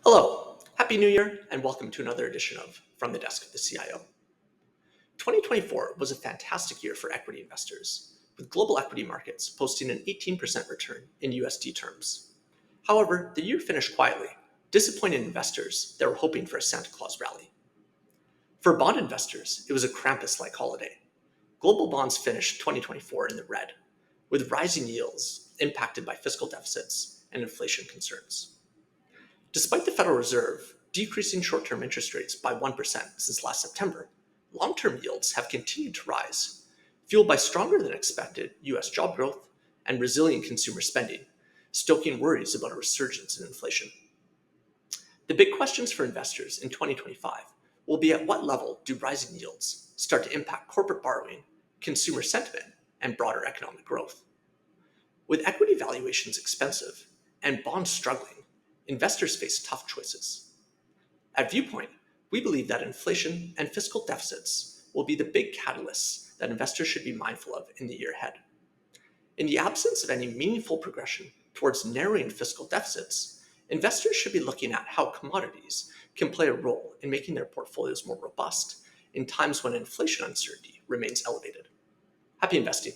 Hello, Happy New Year, and welcome to another edition of From the Desk of the CIO. 2024 was a fantastic year for equity investors, with global equity markets posting an 18% return in USD terms. However, the year finished quietly, disappointing investors that were hoping for a Santa Claus rally. For bond investors, it was a Krampus-like holiday. Global bonds finished 2024 in the red, with rising yields impacted by fiscal deficits and inflation concerns. Despite the Federal Reserve decreasing short-term interest rates by 1% since last September, long-term yields have continued to rise, fueled by stronger than expected U.S. job growth and resilient consumer spending, stoking worries about a resurgence in inflation. The big questions for investors in 2025 will be at what level do rising yields start to impact corporate borrowing, consumer sentiment, and broader economic growth. With equity valuations expensive and bonds struggling, investors face tough choices. At Viewpoint, we believe that inflation and fiscal deficits will be the big catalysts that investors should be mindful of in the year ahead. In the absence of any meaningful progression towards narrowing fiscal deficits, investors should be looking at how commodities can play a role in making their portfolios more robust in times when inflation uncertainty remains elevated. Happy investing.